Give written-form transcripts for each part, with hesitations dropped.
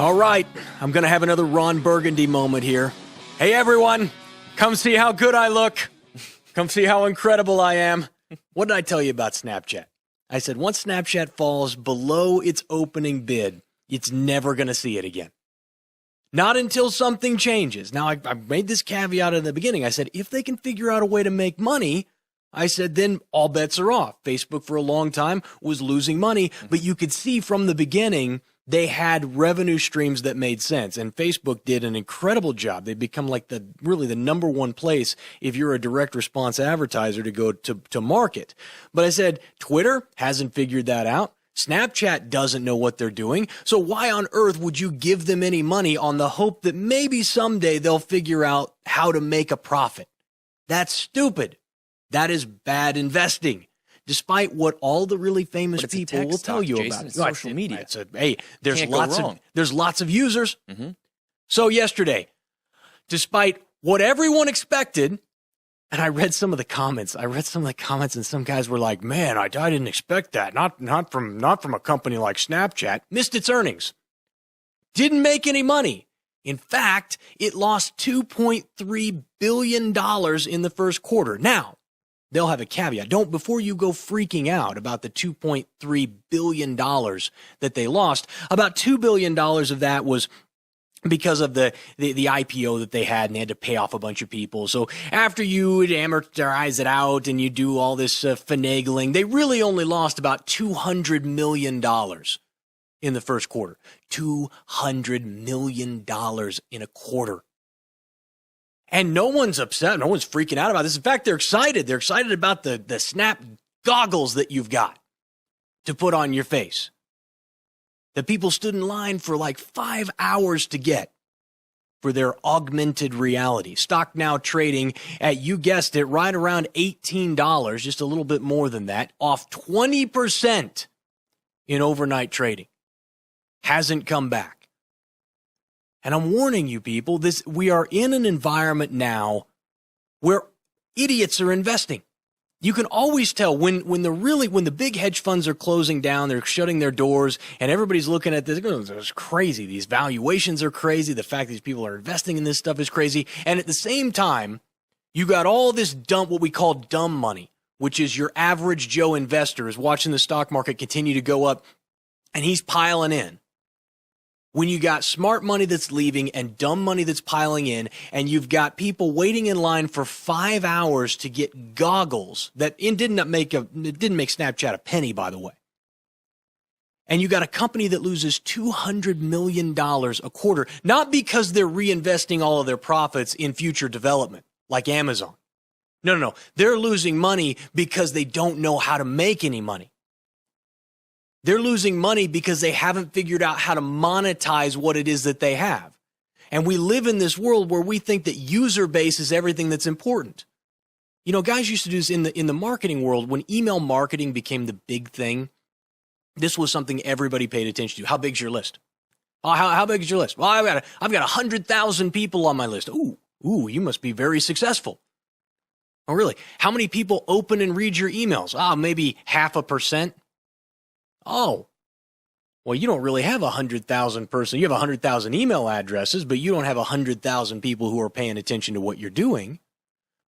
All right, I'm going to have another Ron Burgundy moment here. Hey, everyone, come see how good I look. Come see how incredible I am. What did I tell you about Snapchat? I said once Snapchat falls below its opening bid, it's never going to see it again. Not until something changes. Now, I made this caveat in the beginning. I said, if they can figure out a way to make money, I said, then all bets are off. Facebook for a long time was losing money, but you could see from the beginning they had revenue streams that made sense. And Facebook did an incredible job. They've become like really the number one place if you're a direct response advertiser to go to market. But I said, Twitter hasn't figured that out. Snapchat doesn't know what they're doing. So why on earth would you give them any money on the hope that maybe someday they'll figure out how to make a profit? That's stupid. That is bad investing. Despite what all the really famous people will tell you about it. Social media. Hey, there's lots of users. Mm-hmm. So yesterday, despite what everyone expected, and I read some of the comments. And some guys were like, "Man, I didn't expect that. Not from a company like Snapchat. Missed its earnings. Didn't make any money. In fact, it lost $2.3 billion in the first quarter." Now, they'll have a caveat. Before you go freaking out about the $2.3 billion that they lost, about $2 billion of that was because of the IPO that they had, and they had to pay off a bunch of people. So after you would amortize it out and you do all this finagling, they really only lost about $200 million in the first quarter. $200 million in a quarter. And no one's upset. No one's freaking out about this. In fact, they're excited. They're excited about the Snap goggles that you've got to put on your face, that people stood in line for like 5 hours to get for their augmented reality. Stock now trading at, you guessed it, right around $18, just a little bit more than that, off 20% in overnight trading. Hasn't come back. And I'm warning you people, we are in an environment now where idiots are investing. You can always tell when the big hedge funds are closing down, they're shutting their doors, and everybody's looking at this. It's crazy. These valuations are crazy. The fact these people are investing in this stuff is crazy. And at the same time, you got all this what we call dumb money, which is your average Joe investor is watching the stock market continue to go up, and he's piling in. When you got smart money that's leaving and dumb money that's piling in, and you've got people waiting in line for 5 hours to get goggles it didn't make Snapchat a penny, by the way. And you got a company that loses $200 million a quarter, not because they're reinvesting all of their profits in future development, like Amazon. No. They're losing money because they don't know how to make any money. They're losing money because they haven't figured out how to monetize what it is that they have. And we live in this world where we think that user base is everything that's important. You know, guys used to do this in the marketing world. When email marketing became the big thing, this was something everybody paid attention to. How big's your list? Oh, how big is your list? Well, I've got 100,000 people on my list. Ooh, you must be very successful. Oh, really? How many people open and read your emails? Maybe 0.5%. Oh, well, you don't really have 100,000 person. You have 100,000 email addresses, but you don't have 100,000 people who are paying attention to what you're doing.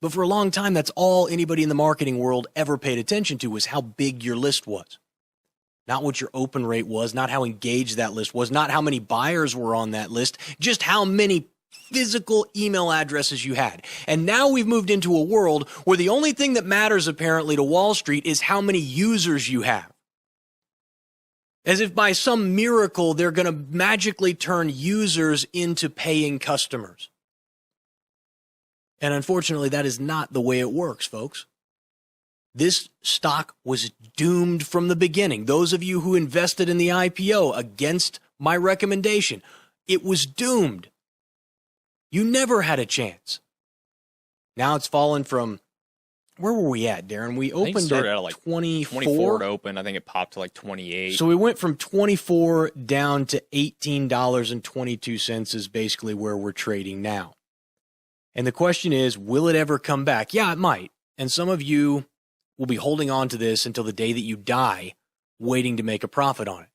But for a long time, that's all anybody in the marketing world ever paid attention to, was how big your list was. Not what your open rate was, not how engaged that list was, not how many buyers were on that list, just how many physical email addresses you had. And now we've moved into a world where the only thing that matters apparently to Wall Street is how many users you have. As if by some miracle, they're going to magically turn users into paying customers. And unfortunately, that is not the way it works, folks. This stock was doomed from the beginning. Those of you who invested in the IPO against my recommendation, it was doomed. You never had a chance. Now it's fallen from, where were we at, Darren? We opened at like 24 to open. I think it popped to like 28. So we went from 24 down to $18.22 is basically where we're trading now. And the question is, will it ever come back? Yeah, it might. And some of you will be holding on to this until the day that you die, waiting to make a profit on it.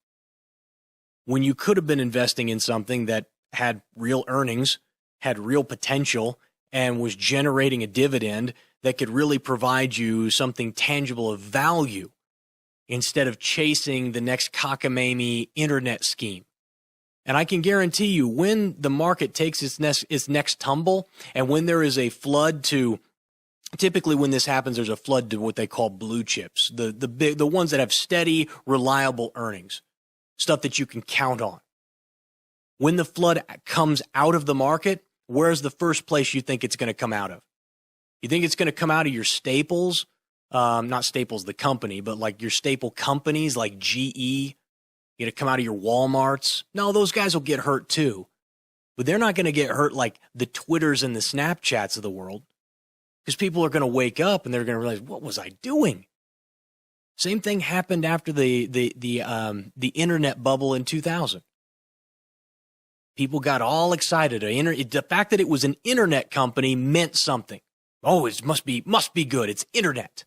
when you could have been investing in something that had real earnings, had real potential, and was generating a dividend that could really provide you something tangible of value instead of chasing the next cockamamie internet scheme. And I can guarantee you, when the market takes its next tumble, and when there is a flood to, typically when this happens, there's a flood to what they call blue chips, the ones that have steady, reliable earnings, stuff that you can count on. When the flood comes out of the market, where's the first place you think it's going to come out of? You think it's going to come out of your staples? Not Staples, the company, but like your staple companies like GE. You know, come out of your Walmarts. No, those guys will get hurt too. But they're not going to get hurt like the Twitters and the Snapchats of the world, because people are going to wake up and they're going to realize, what was I doing? Same thing happened after the internet bubble in 2000. People got all excited. The fact that it was an internet company meant something. Oh, it must be good. It's internet.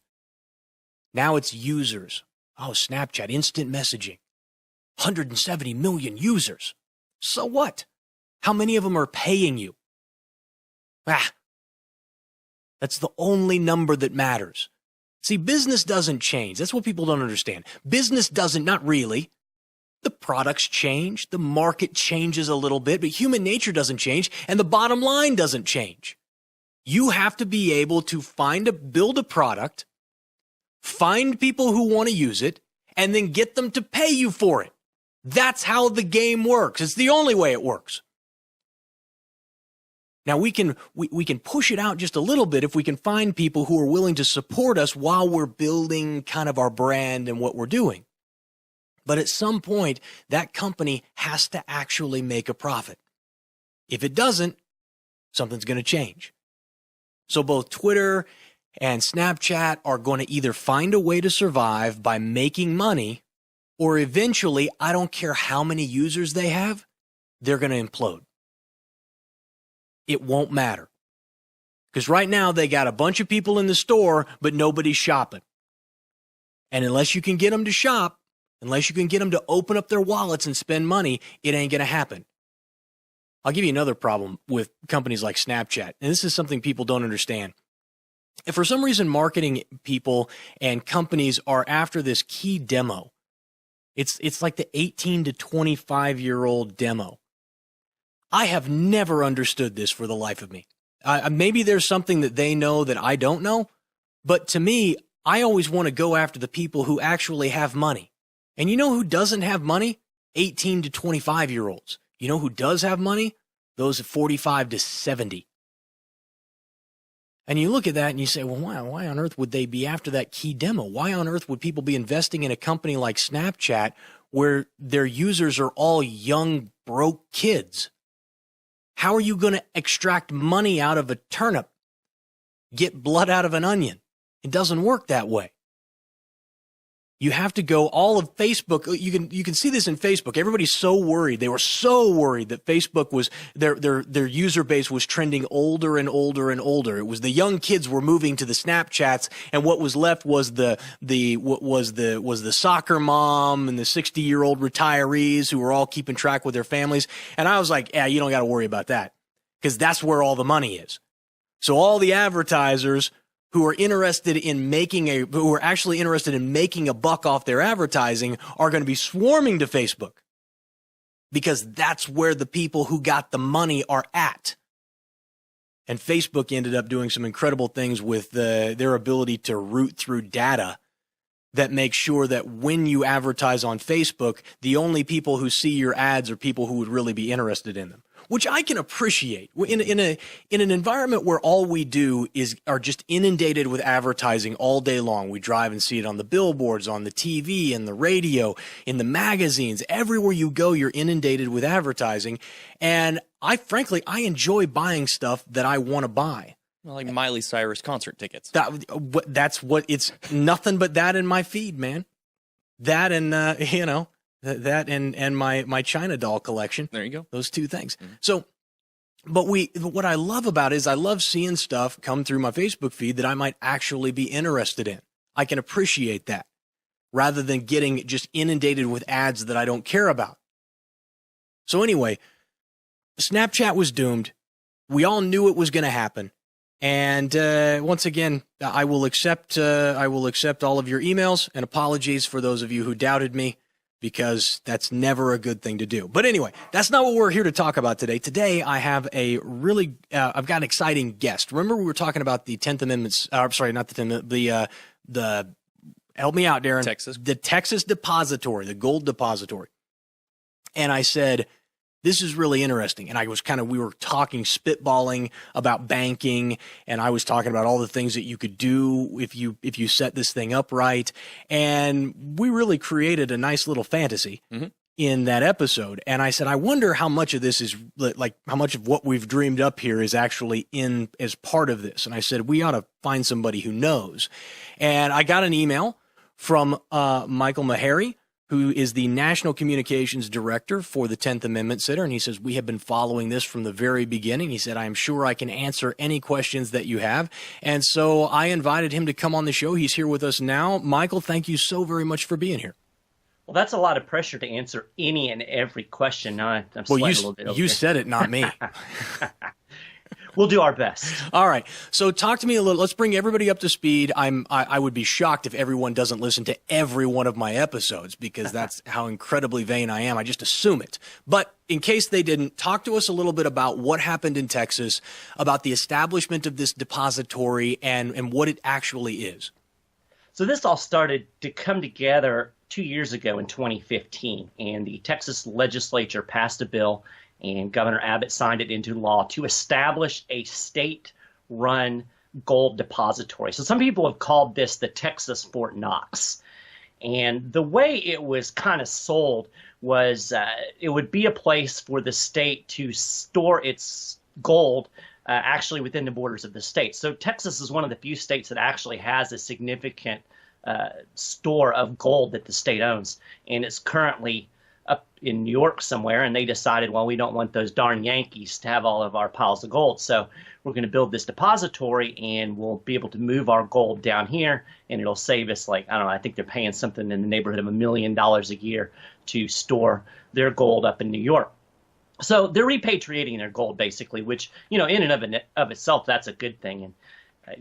Now it's users. Oh, Snapchat, instant messaging. 170 million users. So what? How many of them are paying you? That's the only number that matters. See, business doesn't change. That's what people don't understand. Business doesn't, not really. The products change. The market changes a little bit, but human nature doesn't change, and the bottom line doesn't change. You have to be able to build a product, find people who want to use it, and then get them to pay you for it. That's how the game works. It's the only way it works. Now, we can push it out just a little bit if we can find people who are willing to support us while we're building kind of our brand and what we're doing. But at some point, that company has to actually make a profit. If it doesn't, something's going to change. So both Twitter and Snapchat are going to either find a way to survive by making money, or eventually, I don't care how many users they have, they're going to implode. It won't matter. Because right now, they got a bunch of people in the store, but nobody's shopping. And unless you can get them to shop, unless you can get them to open up their wallets and spend money, it ain't going to happen. I'll give you another problem with companies like Snapchat, and this is something people don't understand. If for some reason marketing people and companies are after this key demo, it's like the 18 to 25-year-old demo. I have never understood this for the life of me. Maybe there's something that they know that I don't know, but to me, I always want to go after the people who actually have money. And you know who doesn't have money? 18 to 25-year-olds. You know who does have money? Those 45 to 70. And you look at that and you say, well, why on earth would they be after that key demo? Why on earth would people be investing in a company like Snapchat where their users are all young, broke kids? How are you going to extract money out of a turnip? Get blood out of an onion? It doesn't work that way. You have to go all of Facebook. You can see this in Facebook. Everybody's so worried. They were so worried that Facebook was their user base was trending older and older and older. It was the young kids were moving to the Snapchats, and what was left was the soccer mom and the 60-year-old retirees who were all keeping track with their families. And I was like, yeah, you don't got to worry about that, because that's where all the money is. So all the advertisers who are actually interested in making a buck off their advertising are going to be swarming to Facebook, because that's where the people who got the money are at. And Facebook ended up doing some incredible things with their ability to root through data that makes sure that when you advertise on Facebook, the only people who see your ads are people who would really be interested in them, which I can appreciate. In an environment where all we do are just inundated with advertising all day long. We drive and see it on the billboards, on the TV, and the radio, in the magazines. Everywhere you go, you're inundated with advertising. And I enjoy buying stuff that I want to buy. Like Miley Cyrus concert tickets. That's what it's nothing but that in my feed, man. That and that and my China doll collection. There you go. Those two things. Mm-hmm. So, but what I love about it is I love seeing stuff come through my Facebook feed that I might actually be interested in. I can appreciate that rather than getting just inundated with ads that I don't care about. So anyway, Snapchat was doomed. We all knew it was going to happen. And once again, I will accept all of your emails and apologies for those of you who doubted me, because that's never a good thing to do. But anyway, that's not what we're here to talk about today. Today, I have a really, I've got an exciting guest. Remember, we were talking about the 10th Amendment, sorry, not the 10th Amendment, the help me out, Darren. The Texas Depository, the gold depository. And I said, this is really interesting. And we were talking, spitballing about banking, and I was talking about all the things that you could do if you set this thing up right. And we really created a nice little fantasy in that episode. And I said, I wonder how much of this is like, how much of what we've dreamed up here is actually in as part of this. And I said, we ought to find somebody who knows. And I got an email from Michael Maharrey, who is the National Communications Director for the 10th Amendment Center. And he says, we have been following this from the very beginning. He said, I am sure I can answer any questions that you have. And so I invited him to come on the show. He's here with us now. Michael, thank you so very much for being here. Well, that's a lot of pressure to answer any and every question. Now I'm sweating a little bit over you here. said it, not me. We'll do our best. All right. So talk to me a little. Let's bring everybody up to speed. I would be shocked if everyone doesn't listen to every one of my episodes, because that's how incredibly vain I am. I just assume it. But in case they didn't, talk to us a little bit about what happened in Texas, about the establishment of this depository and what it actually is. So this all started to come together 2 years ago in 2015, and the Texas legislature passed a bill, and Governor Abbott signed it into law to establish a state-run gold depository. So some people have called this the Texas Fort Knox. And the way it was kind of sold was it would be a place for the state to store its gold actually within the borders of the state. So Texas is one of the few states that actually has a significant store of gold that the state owns. And it's currently up in New York somewhere, and they decided, well, we don't want those darn Yankees to have all of our piles of gold, so we're going to build this depository, and we'll be able to move our gold down here, and it'll save us, like, I don't know, I think they're paying something in the neighborhood of $1 million a year to store their gold up in New York. So they're repatriating their gold, basically, which, in and of itself, that's a good thing. And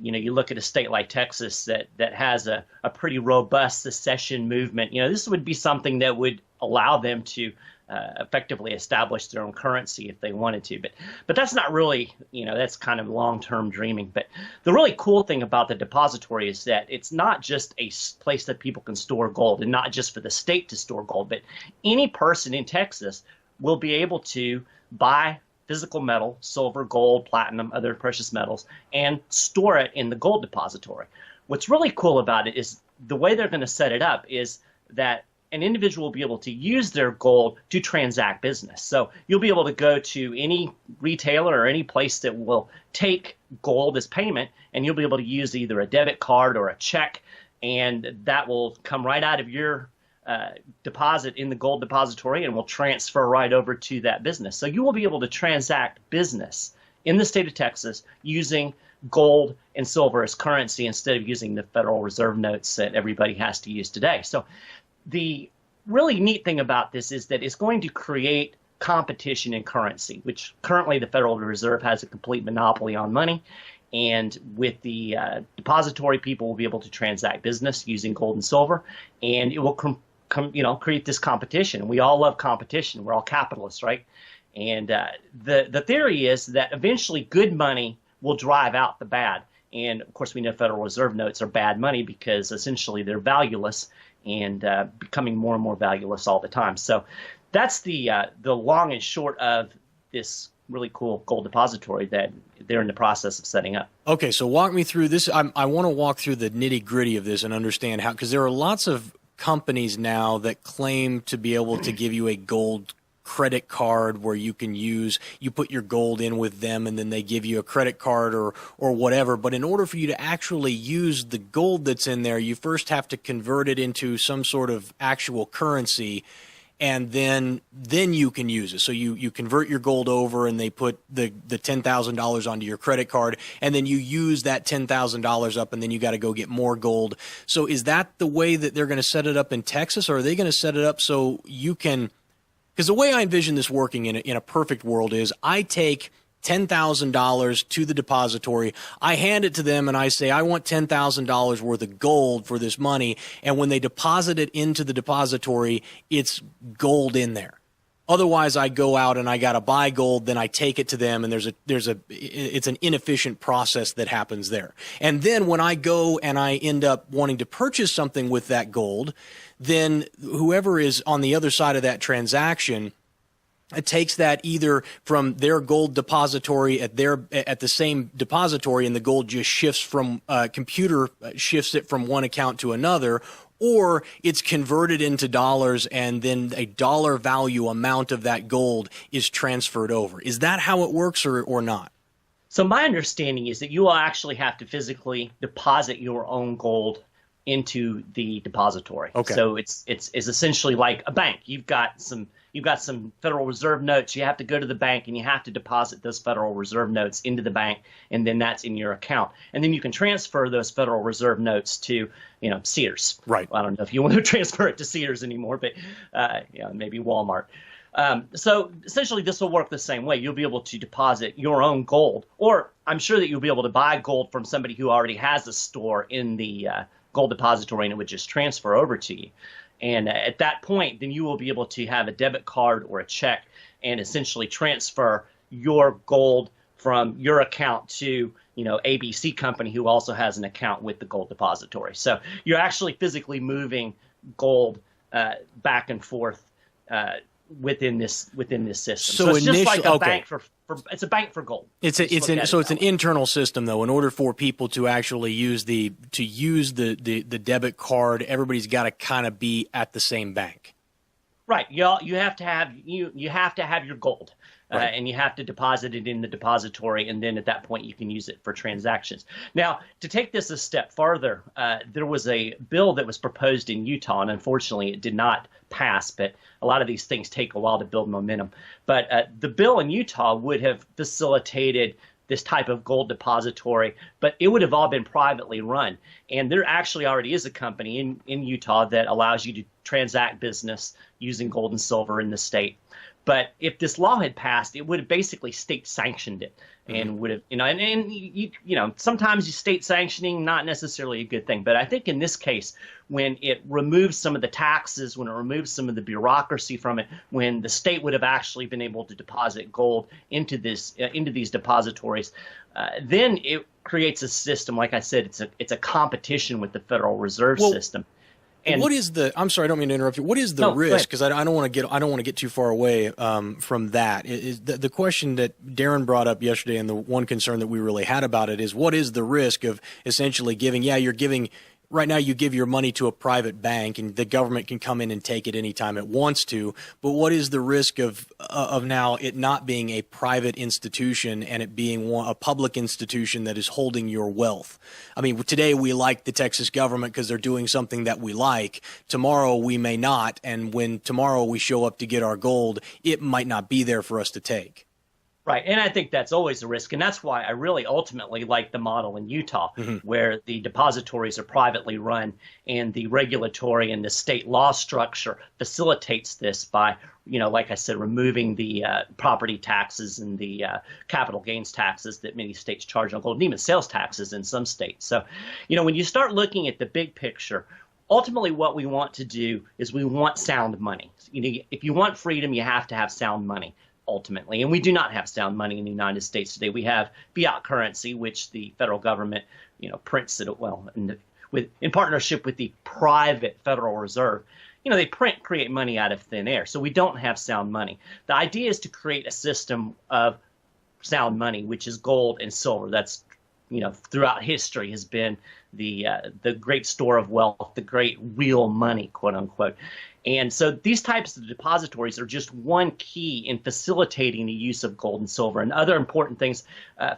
you look at a state like Texas that has a pretty robust secession movement. This would be something that would allow them to effectively establish their own currency if they wanted to. But that's not really, that's kind of long-term dreaming. But the really cool thing about the depository is that it's not just a place that people can store gold, and not just for the state to store gold, but any person in Texas will be able to buy physical metal, silver, gold, platinum, other precious metals, and store it in the gold depository. What's really cool about it is the way they're going to set it up is that an individual will be able to use their gold to transact business. So you'll be able to go to any retailer or any place that will take gold as payment, and you'll be able to use either a debit card or a check, and that will come right out of your deposit in the gold depository and will transfer right over to that business. So you will be able to transact business in the state of Texas using gold and silver as currency instead of using the Federal Reserve notes that everybody has to use today. So the really neat thing about this is that it's going to create competition in currency, which currently the Federal Reserve has a complete monopoly on money. And with the depository, people will be able to transact business using gold and silver, and it will create this competition. We all love competition. We're all capitalists, right? And the theory is that eventually good money will drive out the bad. And of course, we know Federal Reserve notes are bad money because essentially they're valueless and becoming more and more valueless all the time. So that's the long and short of this really cool gold depository that they're in the process of setting up. Okay, so walk me through this. I want to walk through the nitty gritty of this and understand how, because there are lots of companies now that claim to be able to give you a gold credit card where you put your gold in with them and then they give you a credit card or whatever. But in order for you to actually use the gold that's in there, you first have to convert it into some sort of actual currency, and then you can use it. So you convert your gold over, and they put the $10,000 onto your credit card, and then you use that $10,000 up, and then you got to go get more gold. So is that the way that they're going to set it up in Texas, or are they going to set it up so you can? Because the way I envision this working in a perfect world is I take $10,000 to the depository. I hand it to them and I say, I want $10,000 worth of gold for this money. And when they deposit it into the depository, it's gold in there. Otherwise, I go out and I got to buy gold, then I take it to them, and it's an inefficient process that happens there. And then when I go and I end up wanting to purchase something with that gold, then whoever is on the other side of that transaction, it takes that either from their gold depository at the same depository, and the gold just shifts from computer shifts it from one account to another, or it's converted into dollars and then a dollar value amount of that gold is transferred over. Is that how it works or not? So my understanding is that you will actually have to physically deposit your own gold into the depository. Okay. So it's essentially like a bank. You've got some Federal Reserve notes. You have to go to the bank and you have to deposit those Federal Reserve notes into the bank, and then that's in your account. And then you can transfer those Federal Reserve notes to, Sears. Right. Well, I don't know if you want to transfer it to Sears anymore, but maybe Walmart. So essentially this will work the same way. You'll be able to deposit your own gold, or I'm sure that you'll be able to buy gold from somebody who already has a store in the gold depository, and it would just transfer over to you. And at that point, then you will be able to have a debit card or a check and essentially transfer your gold from your account to, ABC company, who also has an account with the gold depository. So you're actually physically moving gold back and forth within this system. So it's just like a bank for it's a bank for gold. It's an internal system, though. In order for people to actually use the debit card, everybody's got to kind of be at the same bank. Right. You have to have your gold. Right. And you have to deposit it in the depository, and then at that point you can use it for transactions. Now, to take this a step farther, there was a bill that was proposed in Utah, and unfortunately it did not pass, but a lot of these things take a while to build momentum. But the bill in Utah would have facilitated this type of gold depository, but it would have all been privately run. And there actually already is a company in Utah that allows you to transact business using gold and silver in the state. But if this law had passed, it would have basically state sanctioned it, and would have, sometimes state sanctioning, not necessarily a good thing. But I think in this case, when it removes some of the taxes, when it removes some of the bureaucracy from it, when the state would have actually been able to deposit gold into these depositories, then it creates a system. Like I said, it's a competition with the Federal Reserve System. And what is the? I'm sorry, I don't mean to interrupt you. What is the risk? Because I don't want to get too far away from that. Is the question that Darren brought up yesterday, and the one concern that we really had about it is, what is the risk of essentially giving? Yeah, you're giving. Right now, you give your money to a private bank, and the government can come in and take it anytime it wants to. But what is the risk of now it not being a private institution and it being a public institution that is holding your wealth? I mean, today we like the Texas government because they're doing something that we like. Tomorrow we may not, and when tomorrow we show up to get our gold, it might not be there for us to take. Right, and I think that's always a risk, and that's why I really ultimately like the model in Utah, where the depositories are privately run, and the regulatory and the state law structure facilitates this by, like I said, removing the property taxes and the capital gains taxes that many states charge on gold, and even sales taxes in some states. So, when you start looking at the big picture, ultimately what we want to do is we want sound money. If you want freedom, you have to have sound money. Ultimately, and we do not have sound money in the United States today. We have fiat currency, which the federal government, prints it in partnership with the private Federal Reserve. They create money out of thin air. So we don't have sound money. The idea is to create a system of sound money, which is gold and silver. That's, throughout history has been the great store of wealth, the great real money, quote unquote. And so these types of depositories are just one key in facilitating the use of gold and silver. And other important things,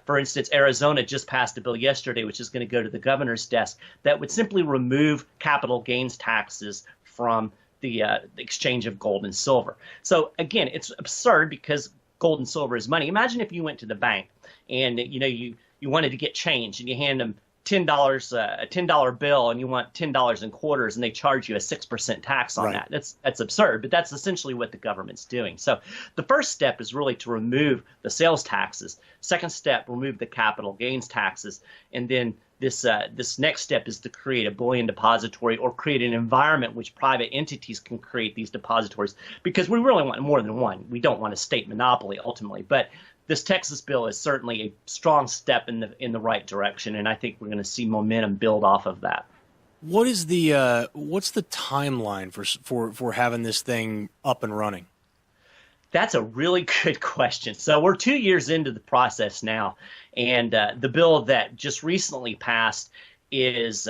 for instance, Arizona just passed a bill yesterday, which is going to go to the governor's desk, that would simply remove capital gains taxes from the exchange of gold and silver. So again, it's absurd because gold and silver is money. Imagine if you went to the bank and you wanted to get change, and you hand them $10 a $10 bill and you want $10 in quarters and they charge you a 6% tax on that. That's absurd, but that's essentially what the government's doing. So the first step is really to remove the sales taxes. Second step, remove the capital gains taxes, and then this next step is to create a bullion depository or create an environment which private entities can create these depositories, because we really want more than one. We don't want a state monopoly ultimately, but this Texas bill is certainly a strong step in the right direction, and I think we're going to see momentum build off of that. What is the what's the timeline for having this thing up and running? That's a really good question. So we're 2 years into the process now, and the bill that just recently passed is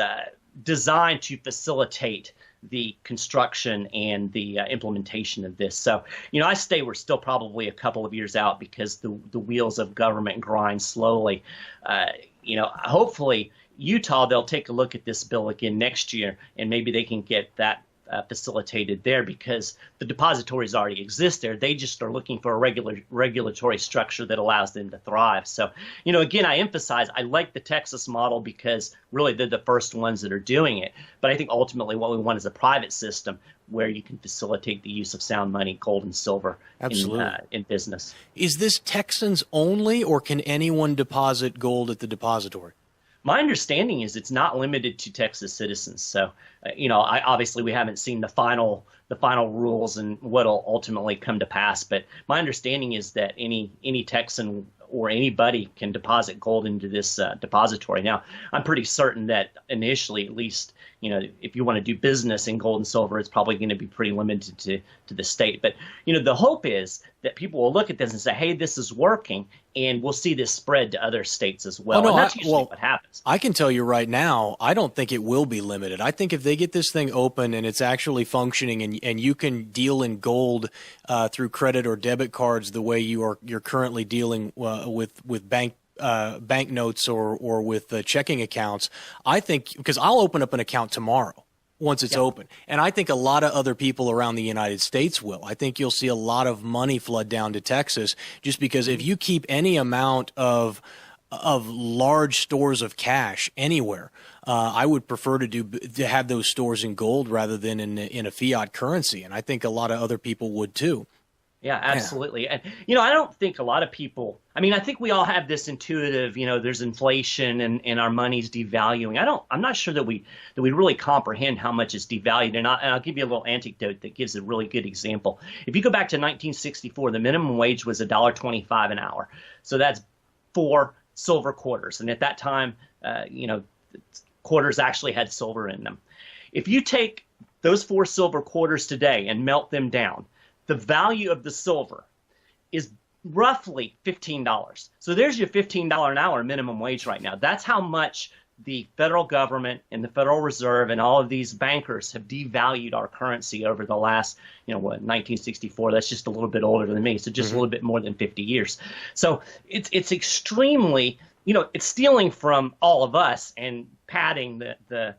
designed to facilitate the construction and the implementation of this. So, I say we're still probably a couple of years out because the wheels of government grind slowly. Hopefully Utah, they'll take a look at this bill again next year, and maybe they can get that facilitated there, because the depositories already exist there. They just are looking for a regulatory structure that allows them to thrive. So, again, I emphasize I like the Texas model because really they're the first ones that are doing it. But I think ultimately what we want is a private system where you can facilitate the use of sound money, gold and silver in business. Is this Texans only, or can anyone deposit gold at the depository? My understanding is it's not limited to Texas citizens. So, obviously we haven't seen the final rules and what'll ultimately come to pass. But my understanding is that any Texan or anybody can deposit gold into this depository. Now, I'm pretty certain that initially, at least, if you want to do business in gold and silver, it's probably going to be pretty limited to the state. But, the hope is that people will look at this and say, hey, this is working, and we'll see this spread to other states as well. And that's usually what happens. I can tell you right now, I don't think it will be limited. I think if they get this thing open and it's actually functioning, and you can deal in gold through credit or debit cards the way you're currently dealing with banknotes or with checking accounts, I think, because I'll open up an account tomorrow once it's open. And I think a lot of other people around the United States will. I think you'll see a lot of money flood down to Texas, just because if you keep any amount of large stores of cash anywhere, I would prefer to have those stores in gold rather than in a fiat currency. And I think a lot of other people would too. Yeah, absolutely. And, I don't think a lot of people, I think we all have this intuitive, there's inflation and our money's devaluing. I'm not sure that we really comprehend how much it's devalued. And I'll give you a little anecdote that gives a really good example. If you go back to 1964, the minimum wage was $1.25 an hour. So that's 4 silver quarters. And at that time, quarters actually had silver in them. If you take those 4 silver quarters today and melt them down, the value of the silver is roughly $15. So there's your $15 an hour minimum wage right now. That's how much the federal government and the Federal Reserve and all of these bankers have devalued our currency over the last, 1964. That's just a little bit older than me. So just a little bit more than 50 years. So it's extremely, it's stealing from all of us and padding the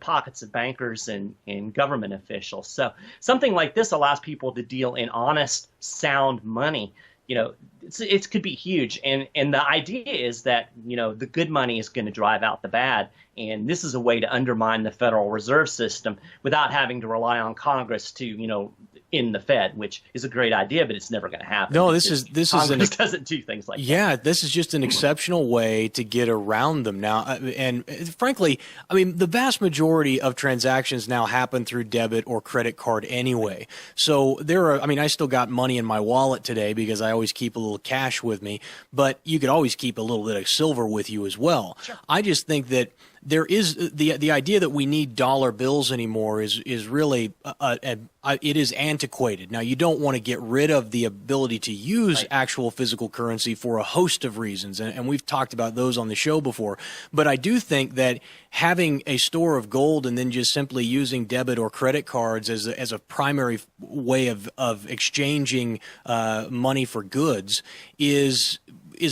pockets of bankers and government officials. So something like this allows people to deal in honest, sound money. It could be huge. And the idea is that, the good money is going to drive out the bad. And this is a way to undermine the Federal Reserve System without having to rely on Congress to, in the Fed, which is a great idea, but it's never going to happen. No, Congress doesn't do things like that. Yeah, this is just an exceptional way to get around them now. And frankly, the vast majority of transactions now happen through debit or credit card anyway. So I still got money in my wallet today because I always keep a little cash with me, but you could always keep a little bit of silver with you as well. Sure. I just think that there is the idea that we need dollar bills anymore is really it is antiquated. Now, you don't want to get rid of the ability to use actual physical currency for a host of reasons, and we've talked about those on the show before. But I do think that having a store of gold and then just simply using debit or credit cards as a primary way of exchanging money for goods is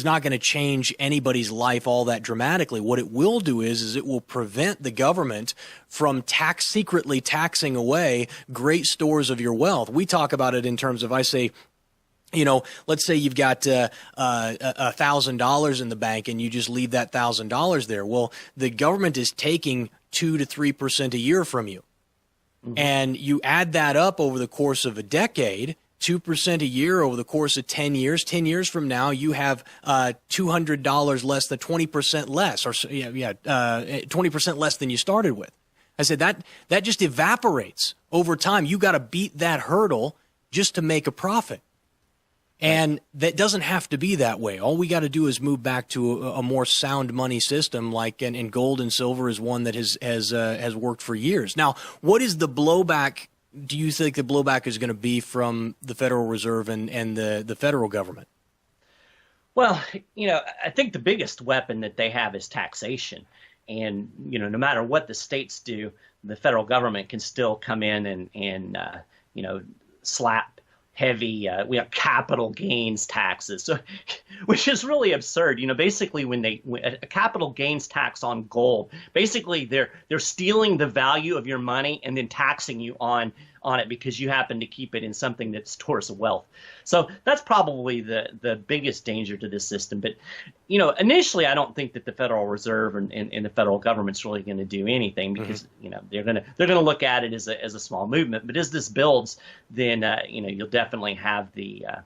not going to change anybody's life all that dramatically. What it will do is it will prevent the government from secretly taxing away great stores of your wealth. We talk about it in terms of, I say, let's say you've got $1,000 in the bank and you just leave that $1,000 there. Well, the government is taking 2 to 3% a year from you. Mm-hmm. And you add that up over the course of a decade, 2% a year over the course of 10 years. 10 years from now, you have $200 less than 20% less, or 20% less than you started with. I said that just evaporates over time. You got to beat that hurdle just to make a profit. And that doesn't have to be that way. All we got to do is move back to a more sound money system, and gold and silver is one that has worked for years. Now, what is the blowback? Do you think the blowback is going to be from the Federal Reserve and the federal government? Well, I think the biggest weapon that they have is taxation. And, no matter what the states do, the federal government can still come in and slap heavy capital gains taxes, which is really absurd. Basically when a capital gains tax on gold, basically they're stealing the value of your money and then taxing you on it because you happen to keep it in something that stores wealth. So that's probably the biggest danger to this system. But initially I don't think that the Federal Reserve and the federal government's really going to do anything because they're going to look at it as a small movement. But as this builds, then you'll definitely have that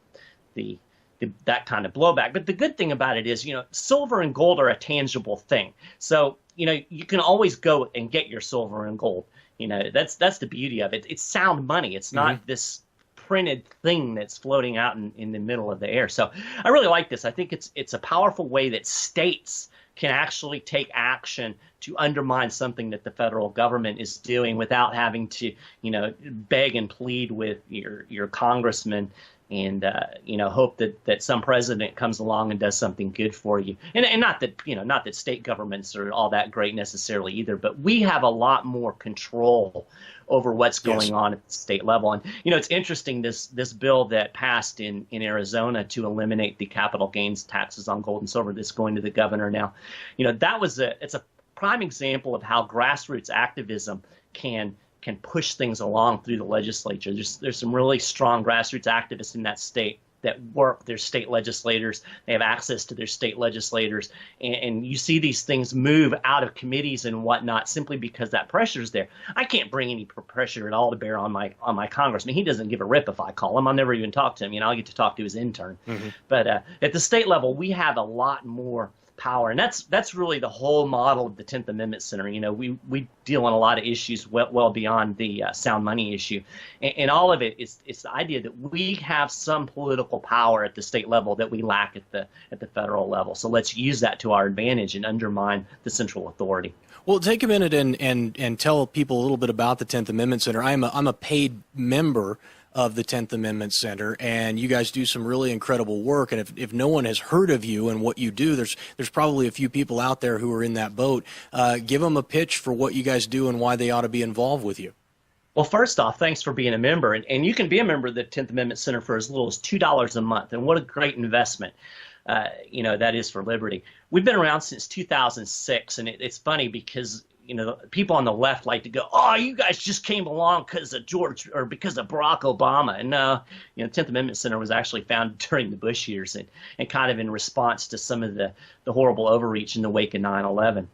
kind of blowback. But the good thing about it is, silver and gold are a tangible thing. So, you can always go and get your silver and gold. That's the beauty of it. It's sound money. It's not this printed thing that's floating out in the middle of the air. So I really like this. I think it's a powerful way that states can actually take action to undermine something that the federal government is doing without having to, beg and plead with your congressman and hope that some president comes along and does something good for you. And not that state governments are all that great necessarily either, but we have a lot more control over what's going on at the state level. And it's interesting, this bill that passed in Arizona to eliminate the capital gains taxes on gold and silver that's going to the governor now. It's a prime example of how grassroots activism can push things along through the legislature. There's some really strong grassroots activists in that state that work their state legislators. They have access to their state legislators. And you see these things move out of committees and whatnot simply because that pressure is there. I can't bring any pressure at all to bear on my congressman. He doesn't give a rip if I call him. I'll never even talk to him. I'll get to talk to his intern. Mm-hmm. But at the state level, we have a lot more power. And that's really the whole model of the 10th Amendment Center. We deal in a lot of issues well beyond the sound money issue. And all of it's the idea that we have some political power at the state level that we lack at the federal level. So let's use that to our advantage and undermine the central authority. Well, take a minute and tell people a little bit about the 10th Amendment Center. I'm a paid member of the 10th Amendment Center, and you guys do some really incredible work. And if no one has heard of you and what you do, there's probably a few people out there who are in that boat. Give them a pitch for what you guys do and why they ought to be involved with you. Well, first off, thanks for being a member. And you can be a member of the 10th Amendment Center for as little as $2 a month. And what a great investment, that is for liberty. We've been around since 2006, and it's funny because people on the left like to go, oh, you guys just came along because of Barack Obama. And no, 10th Amendment Center was actually founded during the Bush years and kind of in response to some of the horrible overreach in the wake of 9/11.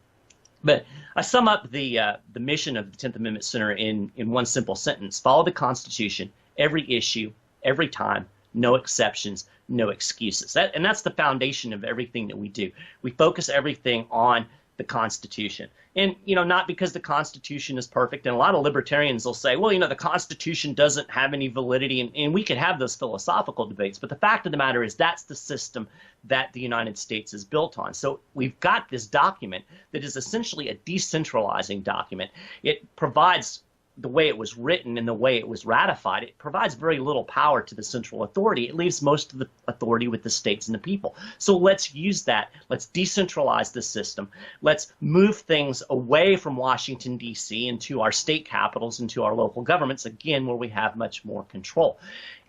But I sum up the mission of the 10th Amendment Center in one simple sentence: follow the Constitution, every issue, every time, no exceptions, no excuses. And that's the foundation of everything that we do. We focus everything on the Constitution. And, not because the Constitution is perfect. And a lot of libertarians will say, well, the Constitution doesn't have any validity. And we can have those philosophical debates. But the fact of the matter is that's the system that the United States is built on. So we've got this document that is essentially a decentralizing document. It provides, the way it was written and the way it was ratified, it provides very little power to the central authority. It leaves most of the authority with the states and the people. So let's use that. Let's decentralize the system. Let's move things away from Washington, D.C. into our state capitals, into our local governments, again, where we have much more control.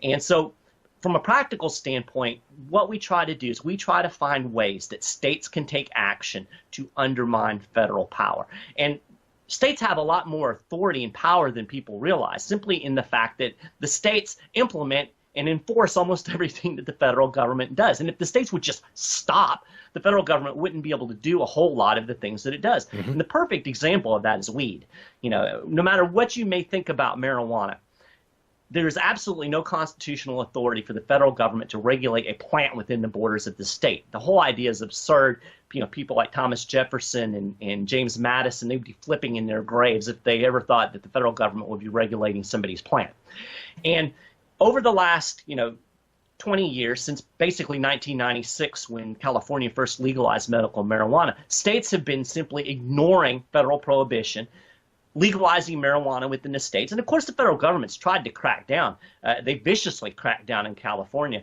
And so from a practical standpoint, what we try to do is we try to find ways that states can take action to undermine federal power. And states have a lot more authority and power than people realize, simply in the fact that the states implement and enforce almost everything that the federal government does. And if the states would just stop, the federal government wouldn't be able to do a whole lot of the things that it does. And the perfect example of that is weed. No matter what you may think about marijuana, there is absolutely no constitutional authority for the federal government to regulate a plant within the borders of the state. The whole idea is absurd. People like Thomas Jefferson and James Madison, they'd be flipping in their graves if they ever thought that the federal government would be regulating somebody's plant. And over the last, 20 years, since basically 1996, when California first legalized medical marijuana, states have been simply ignoring federal prohibition, legalizing marijuana within the states. And of course, the federal government's tried to crack down. They viciously cracked down in California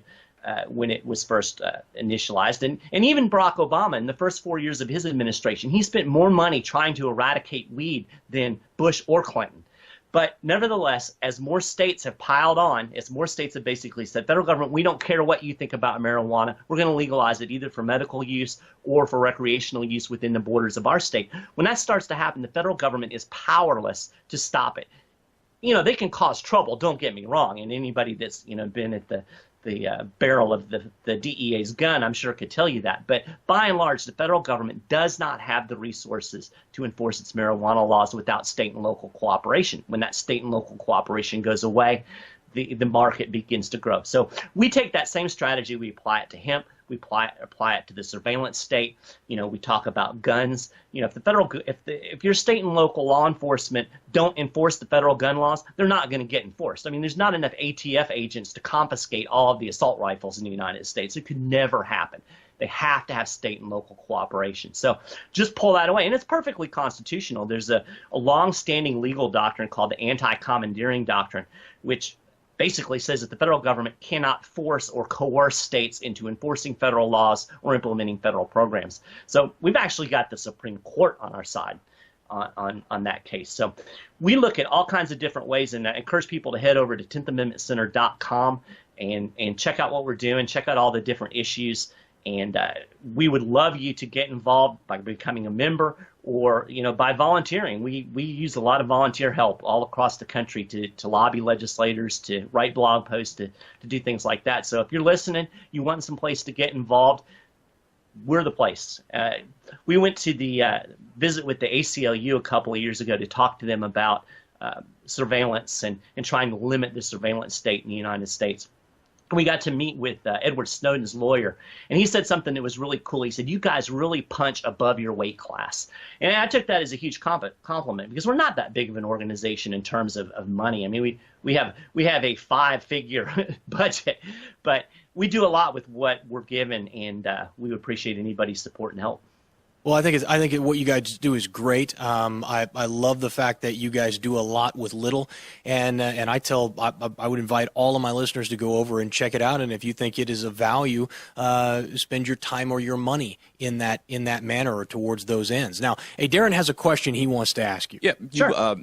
when it was first initialized. And even Barack Obama, in the first 4 years of his administration, he spent more money trying to eradicate weed than Bush or Clinton. But nevertheless, as more states have piled on, as more states have basically said, federal government, we don't care what you think about marijuana. We're going to legalize it either for medical use or for recreational use within the borders of our state. When that starts to happen, the federal government is powerless to stop it. They can cause trouble, don't get me wrong. And anybody that's, been at the barrel of the DEA's gun, I'm sure could tell you that. But by and large, the federal government does not have the resources to enforce its marijuana laws without state and local cooperation. When that state and local cooperation goes away, the market begins to grow. So we take that same strategy, we apply it to hemp, we apply it to the surveillance state. We talk about guns. If your state and local law enforcement don't enforce the federal gun laws, they're not going to get enforced. I mean, there's not enough ATF agents to confiscate all of the assault rifles in the United States. It could never happen. They have to have state and local cooperation. So just pull that away. And it's perfectly constitutional. There's a long-standing legal doctrine called the anti-commandeering doctrine, which basically says that the federal government cannot force or coerce states into enforcing federal laws or implementing federal programs. So we've actually got the Supreme Court on our side on that case. So we look at all kinds of different ways, and I encourage people to head over to 10thamendmentcenter.com and check out what we're doing, check out all the different issues. And we would love you to get involved by becoming a member or, by volunteering. We use a lot of volunteer help all across the country to lobby legislators, to write blog posts, to do things like that. So if you're listening, you want some place to get involved, we're the place. We went to the visit with the ACLU a couple of years ago to talk to them about surveillance and trying to limit the surveillance state in the United States. We got to meet with Edward Snowden's lawyer, and he said something that was really cool. He said, "You guys really punch above your weight class." And I took that as a huge compliment because we're not that big of an organization in terms of money. I mean, we have a 5-figure budget, but we do a lot with what we're given, and we would appreciate anybody's support and help. Well, I think what you guys do is great. I love the fact that you guys do a lot with little, and I would invite all of my listeners to go over and check it out. And if you think it is of value, spend your time or your money in that manner or towards those ends. Now, hey, Darren has a question he wants to ask you. Yeah, Sure.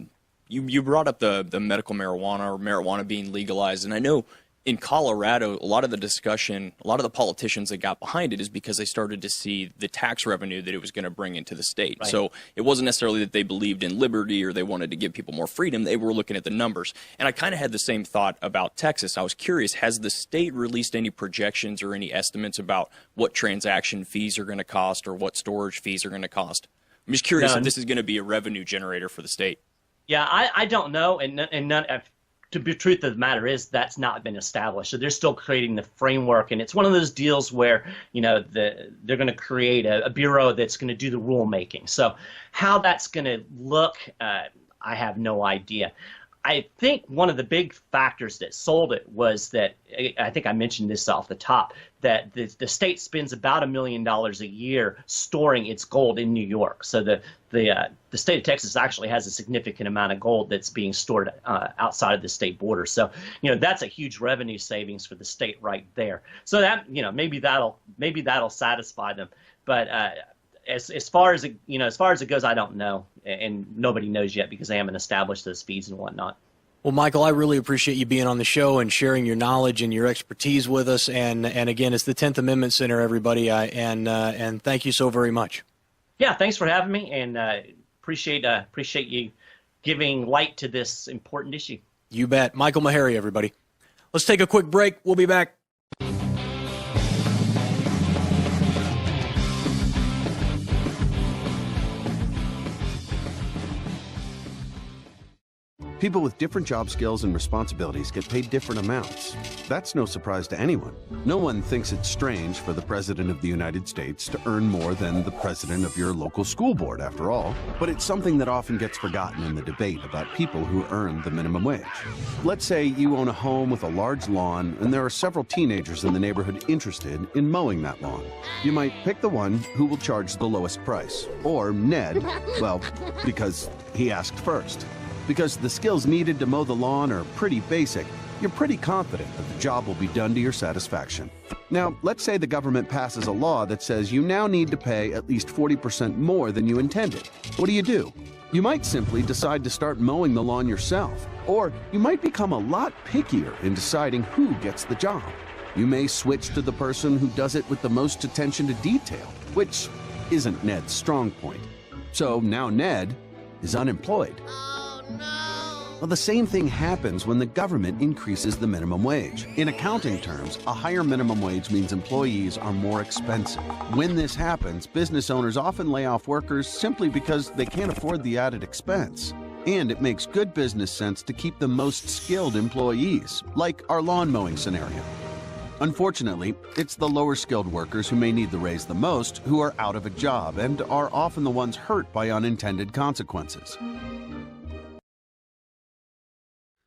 You brought up the medical marijuana or marijuana being legalized, and I know in Colorado, a lot of the discussion, a lot of the politicians that got behind it is because they started to see the tax revenue that it was going to bring into the state. Right. So it wasn't necessarily that they believed in liberty or they wanted to give people more freedom. They were looking at the numbers. And I kind of had the same thought about Texas. I was curious, has the state released any projections or any estimates about what transaction fees are going to cost or what storage fees are going to cost? I'm just curious if this is going to be a revenue generator for the state. Yeah, I don't know, and none. To be truth of the matter is that's not been established. So they're still creating the framework, and it's one of those deals where they're going to create a bureau that's going to do the rulemaking. So how that's going to look, I have no idea. I think one of the big factors that sold it was that, I think I mentioned this off the top, that the state spends about $1 million a year storing its gold in New York. So the state of Texas actually has a significant amount of gold that's being stored outside of the state border. So that's a huge revenue savings for the state right there. So that maybe that'll satisfy them. But as far as it goes, I don't know, and nobody knows yet because they haven't established those fees and whatnot. Well, Michael, I really appreciate you being on the show and sharing your knowledge and your expertise with us. And again, it's the 10th Amendment Center, everybody, and thank you so very much. Yeah, thanks for having me, and appreciate you giving light to this important issue. You bet. Michael Maharrey, everybody. Let's take a quick break. We'll be back. People with different job skills and responsibilities get paid different amounts. That's no surprise to anyone. No one thinks it's strange for the President of the United States to earn more than the president of your local school board, after all. But it's something that often gets forgotten in the debate about people who earn the minimum wage. Let's say you own a home with a large lawn, and there are several teenagers in the neighborhood interested in mowing that lawn. You might pick the one who will charge the lowest price, or Ned, well, because he asked first. Because the skills needed to mow the lawn are pretty basic, you're pretty confident that the job will be done to your satisfaction. Now, let's say the government passes a law that says you now need to pay at least 40% more than you intended. What do? You might simply decide to start mowing the lawn yourself, or you might become a lot pickier in deciding who gets the job. You may switch to the person who does it with the most attention to detail, which isn't Ned's strong point. So now Ned is unemployed. Well, the same thing happens when the government increases the minimum wage. In accounting terms, a higher minimum wage means employees are more expensive. When this happens, business owners often lay off workers simply because they can't afford the added expense. And it makes good business sense to keep the most skilled employees, like our lawn mowing scenario. Unfortunately, it's the lower skilled workers who may need the raise the most who are out of a job and are often the ones hurt by unintended consequences.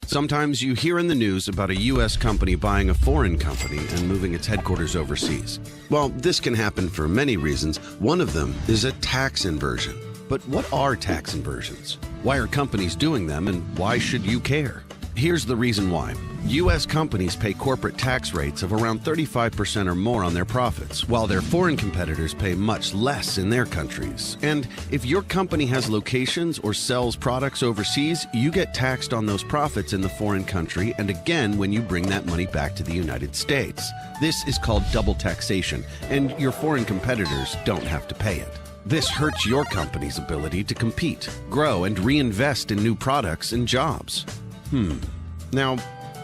Sometimes you hear in the news about a U.S. company buying a foreign company and moving its headquarters overseas. Well, this can happen for many reasons. One of them is a tax inversion. But what are tax inversions? Why are companies doing them, and why should you care? Here's the reason why. U.S. companies pay corporate tax rates of around 35% or more on their profits, while their foreign competitors pay much less in their countries. And if your company has locations or sells products overseas, you get taxed on those profits in the foreign country and again when you bring that money back to the United States. This is called double taxation, and your foreign competitors don't have to pay it. This hurts your company's ability to compete, grow, and reinvest in new products and jobs. Now,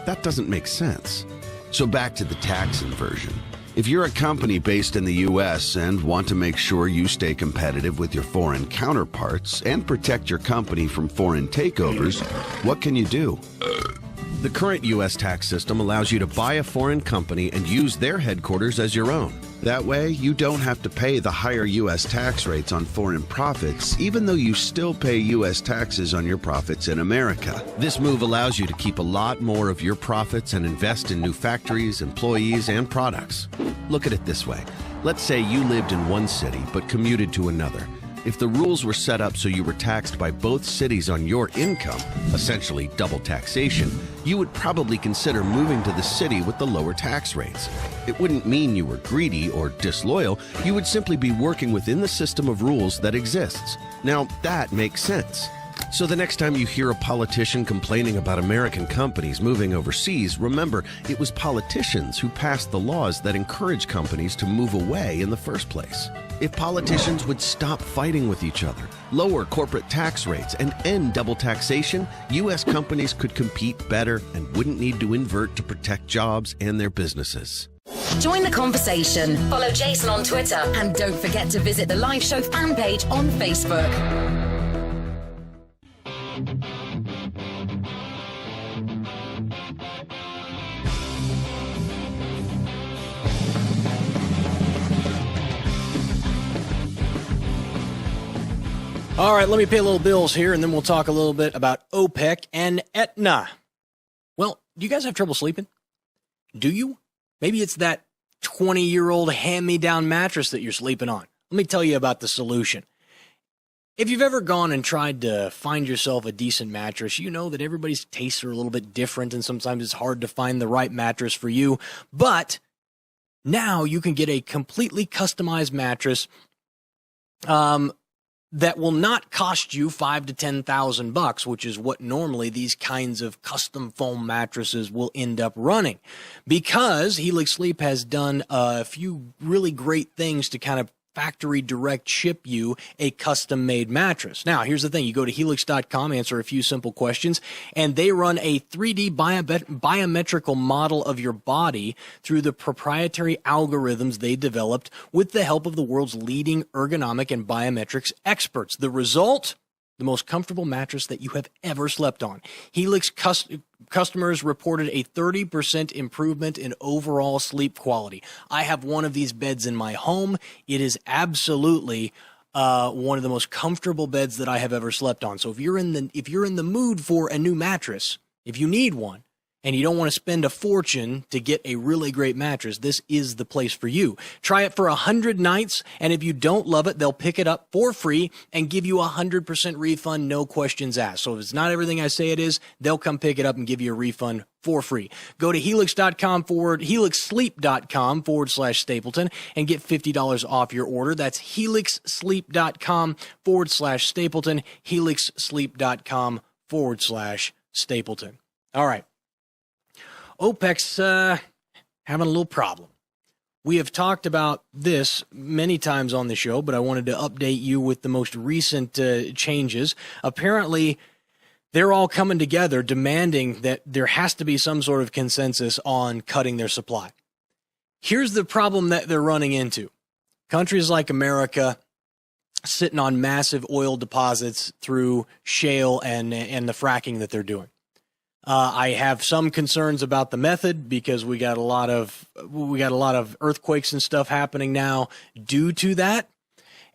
that doesn't make sense. So back to the tax inversion. If you're a company based in the U.S. and want to make sure you stay competitive with your foreign counterparts and protect your company from foreign takeovers, what can you do? The current U.S. tax system allows you to buy a foreign company and use their headquarters as your own. That way, you don't have to pay the higher U.S. tax rates on foreign profits, even though you still pay U.S. taxes on your profits in America. This move allows you to keep a lot more of your profits and invest in new factories, employees, and products. Look at it this way. Let's say you lived in one city but commuted to another. If the rules were set up so you were taxed by both cities on your income, essentially double taxation, you would probably consider moving to the city with the lower tax rates. It wouldn't mean you were greedy or disloyal, you would simply be working within the system of rules that exists. Now, that makes sense. So the next time you hear a politician complaining about American companies moving overseas, remember, it was politicians who passed the laws that encourage companies to move away in the first place. If politicians would stop fighting with each other, lower corporate tax rates, and end double taxation, U.S. companies could compete better and wouldn't need to invert to protect jobs and their businesses. Join the conversation. Follow Jason on Twitter. And don't forget to visit the live show fan page on Facebook. All right, let me pay a little bills here, and then we'll talk a little bit about OPEC and Aetna. Well, do you guys have trouble sleeping? Do you? Maybe it's that 20-year-old hand-me-down mattress that you're sleeping on. Let me tell you about the solution. If you've ever gone and tried to find yourself a decent mattress, you know that everybody's tastes are a little bit different, and sometimes it's hard to find the right mattress for you. But now you can get a completely customized mattress that will not cost you $5,000 to $10,000, which is what normally these kinds of custom foam mattresses will end up running. Because Helix Sleep has done a few really great things to kind of factory direct ship you a custom made mattress. Now, here's the thing. You go to helix.com, answer a few simple questions, and they run a 3D biometrical model of your body through the proprietary algorithms they developed with the help of the world's leading ergonomic and biometrics experts. The result? The most comfortable mattress that you have ever slept on. Helix customers reported a 30% improvement in overall sleep quality. I have one of these beds in my home. It is absolutely one of the most comfortable beds that I have ever slept on. So if you're in the mood for a new mattress, if you need one, and you don't want to spend a fortune to get a really great mattress, this is the place for you. Try it for 100 nights, and if you don't love it, they'll pick it up for free and give you a 100% refund, no questions asked. So if it's not everything I say it is, they'll come pick it up and give you a refund for free. Go to helixsleep.com/Stapleton and get $50 off your order. That's helixsleep.com/Stapleton, helixsleep.com/Stapleton. All right. OPEC's having a little problem. We have talked about this many times on the show, but I wanted to update you with the most recent changes. Apparently, they're all coming together demanding that there has to be some sort of consensus on cutting their supply. Here's the problem that they're running into. Countries like America sitting on massive oil deposits through shale and the fracking that they're doing. I have some concerns about the method because we got a lot of earthquakes and stuff happening now due to that,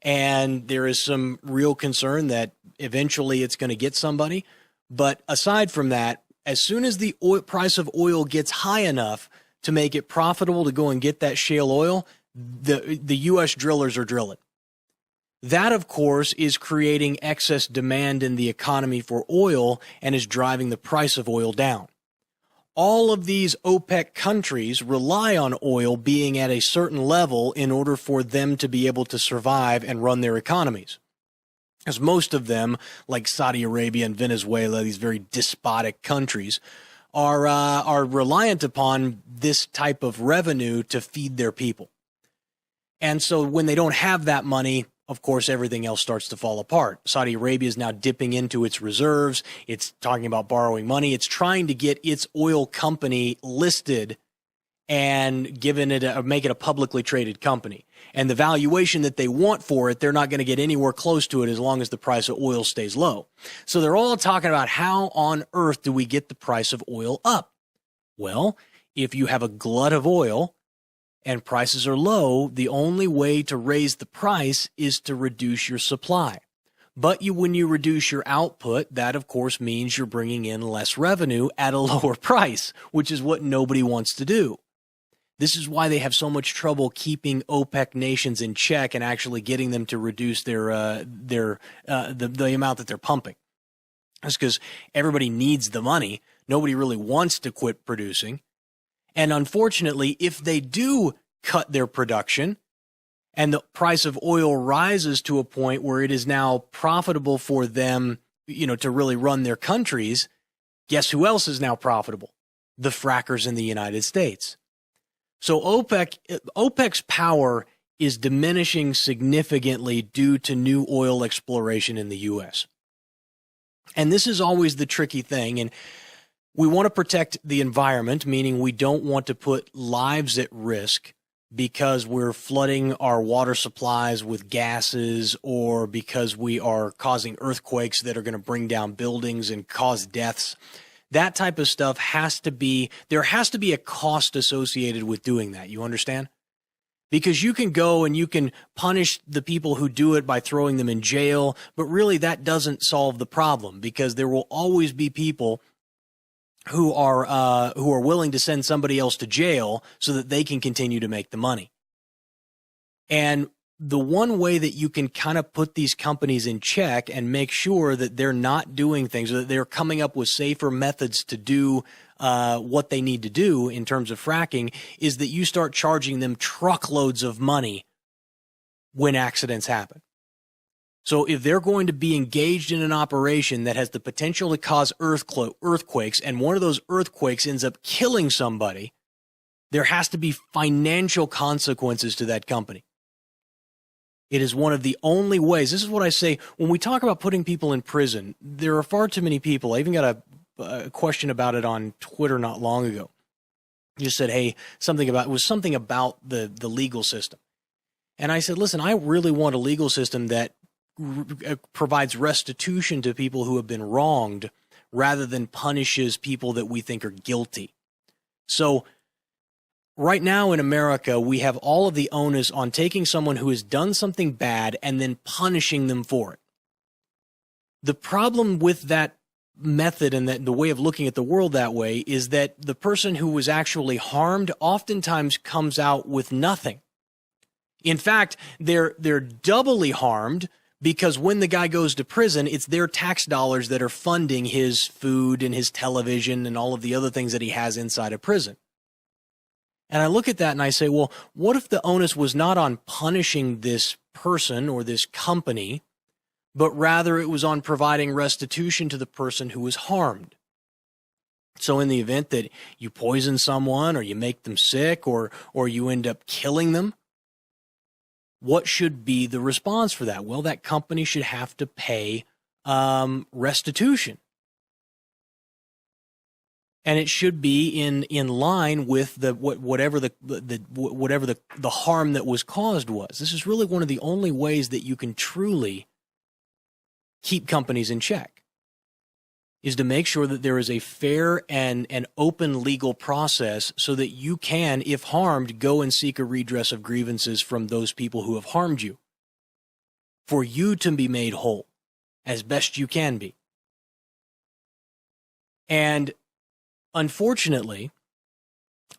and there is some real concern that eventually it's going to get somebody. But aside from that, as soon as the price of oil gets high enough to make it profitable to go and get that shale oil, the U.S. drillers are drilling. That, of course, is creating excess demand in the economy for oil and is driving the price of oil down. All of these OPEC countries rely on oil being at a certain level in order for them to be able to survive and run their economies. As most of them, like Saudi Arabia and Venezuela, these very despotic countries, are reliant upon this type of revenue to feed their people. And so when they don't have that money, of course, everything else starts to fall apart. Saudi Arabia is now dipping into its reserves. It's talking about borrowing money. It's trying to get its oil company listed and make it a publicly traded company. And the valuation that they want for it, they're not going to get anywhere close to it as long as the price of oil stays low. So they're all talking about how on earth do we get the price of oil up? Well, if you have a glut of oil and prices are low, the only way to raise the price is to reduce your supply. But when you reduce your output, that of course means you're bringing in less revenue at a lower price, which is what nobody wants to do. This is why they have so much trouble keeping OPEC nations in check and actually getting them to reduce the amount that they're pumping. That's because everybody needs the money. Nobody really wants to quit producing. And unfortunately, if they do cut their production and the price of oil rises to a point where it is now profitable for them, to really run their countries, guess who else is now profitable? The frackers in the United States. So OPEC's power is diminishing significantly due to new oil exploration in the U.S. And this is always the tricky thing. And we want to protect the environment, meaning we don't want to put lives at risk because we're flooding our water supplies with gases or because we are causing earthquakes that are going to bring down buildings and cause deaths. That type of stuff there has to be a cost associated with doing that. You understand? Because you can go and you can punish the people who do it by throwing them in jail, but really that doesn't solve the problem because there will always be people who are willing to send somebody else to jail so that they can continue to make the money. And the one way that you can kind of put these companies in check and make sure that they're not doing things, or that they're coming up with safer methods to do what they need to do in terms of fracking, is that you start charging them truckloads of money when accidents happen. So if they're going to be engaged in an operation that has the potential to cause earthquakes, and one of those earthquakes ends up killing somebody, there has to be financial consequences to that company. It is one of the only ways. This is what I say when we talk about putting people in prison. There are far too many people. I even got a question about it on Twitter not long ago. You said, hey, it was something about the legal system. And I said, listen, I really want a legal system that provides restitution to people who have been wronged rather than punishes people that we think are guilty. So right now in America, we have all of the onus on taking someone who has done something bad and then punishing them for it. The problem with that method and that the way of looking at the world that way is that the person who was actually harmed oftentimes comes out with nothing. In fact, they're doubly harmed because when the guy goes to prison, it's their tax dollars that are funding his food and his television and all of the other things that he has inside of prison. And I look at that and I say, well, what if the onus was not on punishing this person or this company, but rather it was on providing restitution to the person who was harmed? So in the event that you poison someone or you make them sick or you end up killing them, what should be the response for that? Well, that company should have to pay restitution. And it should be in line with whatever the harm that was caused was. This is really one of the only ways that you can truly keep companies in check, is to make sure that there is a fair and open legal process so that you can, if harmed, go and seek a redress of grievances from those people who have harmed you, for you to be made whole as best you can be. And unfortunately,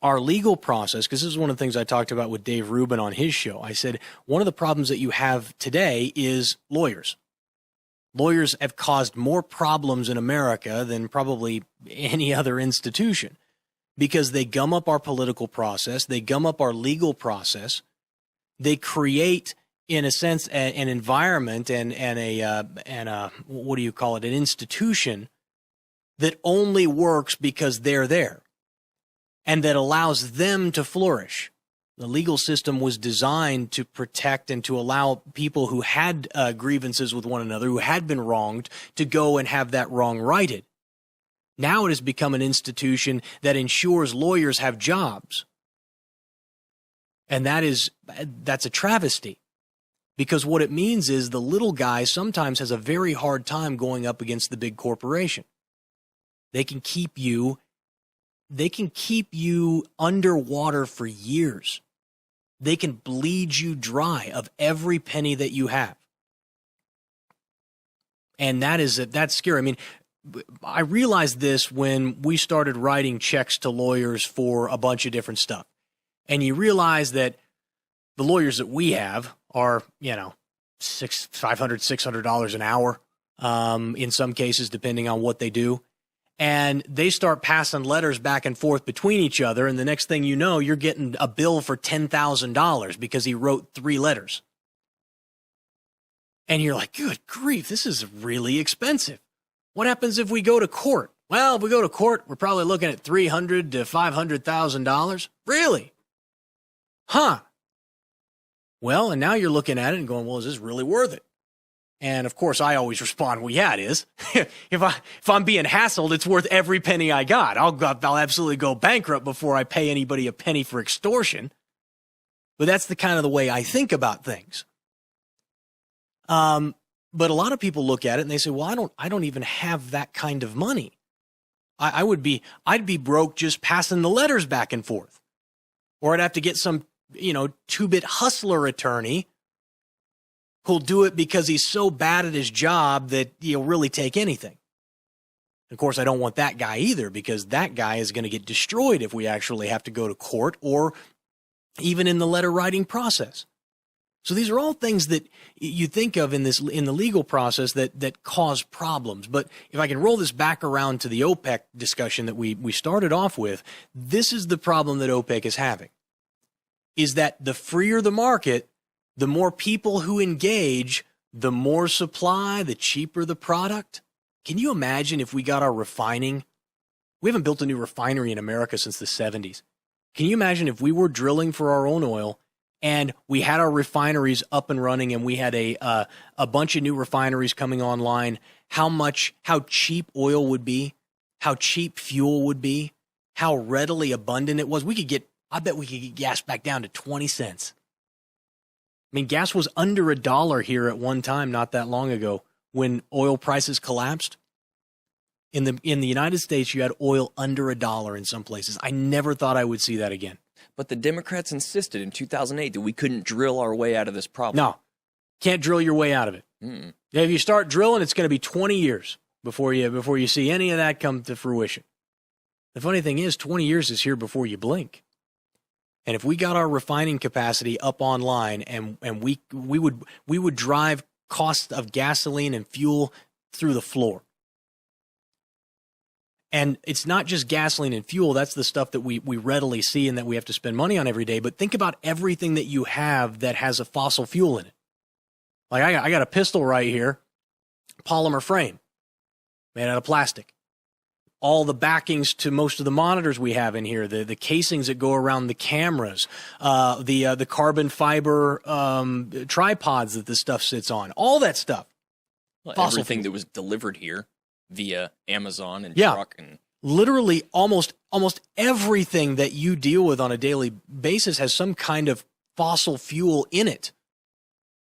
our legal process, because this is one of the things I talked about with Dave Rubin on his show, I said one of the problems that you have today is lawyers. Lawyers have caused more problems in America than probably any other institution because they gum up our political process. They gum up our legal process. They create, in a sense, an environment and a what do you call it? An institution that only works because they're there and that allows them to flourish. The legal system was designed to protect and to allow people who had grievances with one another, who had been wronged, to go and have that wrong righted. Now it has become an institution that ensures lawyers have jobs. And that's a travesty, because what it means is the little guy sometimes has a very hard time going up against the big corporation. They can keep you underwater for years. They can bleed you dry of every penny that you have. And that's scary. I mean, I realized this when we started writing checks to lawyers for a bunch of different stuff. And you realize that the lawyers that we have are, $500, $600 an hour, in some cases, depending on what they do. And they start passing letters back and forth between each other, and the next thing you know, you're getting a bill for $10,000 because he wrote 3 letters. And you're like, good grief, this is really expensive. What happens if we go to court? Well, if we go to court, we're probably looking at $300,000 to $500,000. Really? Huh. Well, and now you're looking at it and going, well, is this really worth it? And of course, I always respond, well, yeah, it is. if I'm being hassled, it's worth every penny I got. I'll absolutely go bankrupt before I pay anybody a penny for extortion. But that's the kind of the way I think about things. But a lot of people look at it and they say, well, I don't even have that kind of money. I'd be broke just passing the letters back and forth. Or I'd have to get some, 2-bit hustler attorney who'll do it because he's so bad at his job that he'll really take anything. Of course, I don't want that guy either, because that guy is going to get destroyed if we actually have to go to court or even in the letter writing process. So these are all things that you think of in the legal process that cause problems. But if I can roll this back around to the OPEC discussion that we started off with, this is the problem that OPEC is having, is that the freer the market, the more people who engage, the more supply, the cheaper the product. Can you imagine if we got our refining? We haven't built a new refinery in America since the 70s. Can you imagine if we were drilling for our own oil and we had our refineries up and running, and we had a bunch of new refineries coming online, how cheap oil would be, how cheap fuel would be, how readily abundant it was. I bet we could get gas back down to 20 cents. I mean, gas was under $1 here at one time not that long ago when oil prices collapsed. In the United States, you had oil under $1 in some places. I never thought I would see that again. But the Democrats insisted in 2008 that we couldn't drill our way out of this problem. No, can't drill your way out of it. If you start drilling, it's going to be 20 years before you see any of that come to fruition. The funny thing is, 20 years is here before you blink. And if we got our refining capacity up online, and we would drive costs of gasoline and fuel through the floor. And it's not just gasoline and fuel. That's the stuff that we readily see and that we have to spend money on every day. But think about everything that you have that has a fossil fuel in it. Like I got a pistol right here, polymer frame, made out of plastic. All the backings to most of the monitors we have in here, the casings that go around the cameras, the carbon fiber tripods that this stuff sits on, all that stuff. Well, everything that was delivered here via Amazon and Yeah. truck and Literally almost everything that you deal with on a daily basis has some kind of fossil fuel in it.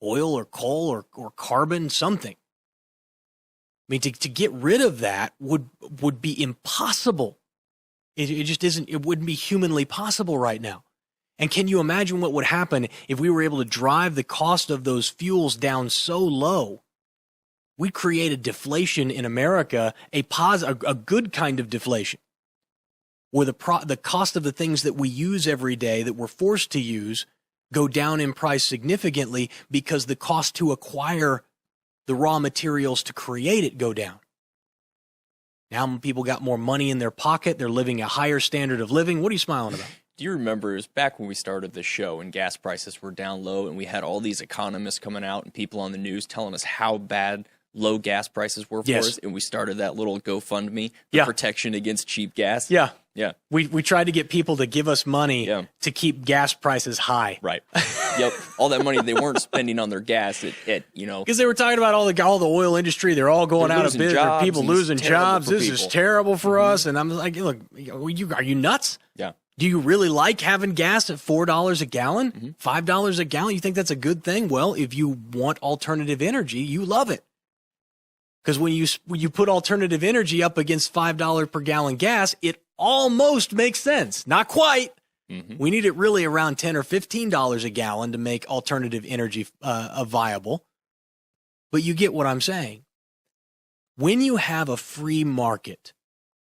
Oil or coal or carbon, something. I mean, to get rid of that would be impossible. It just isn't. It wouldn't be humanly possible right now. And can you imagine what would happen if we were able to drive the cost of those fuels down so low? We created deflation in America, a good kind of deflation, where the cost of the things that we use every day that we're forced to use go down in price significantly because the cost to acquire the raw materials to create it go down. Now people got more money in their pocket. They're living a higher standard of living. What are you smiling about? Do you remember it was back when we started this show and gas prices were down low and we had all these economists coming out and people on the news telling us how bad low gas prices were for us, and we started that little GoFundMe for protection against cheap gas? Yeah. Yeah. We tried to get people to give us money to keep gas prices high. Right. Yep. All that money they weren't spending on their gas because they were talking about all the oil industry. They're all going out of business. People losing jobs. This is terrible for us. And I'm like, look, are you nuts? Yeah. Do you really like having gas at $4 a gallon, $5 a gallon? You think that's a good thing? Well, if you want alternative energy, you love it. Because when you put alternative energy up against $5 per gallon gas, it almost makes sense. Not quite. We need it really around $10 or $15 a gallon to make alternative energy viable. But you get what I'm saying. When you have a free market,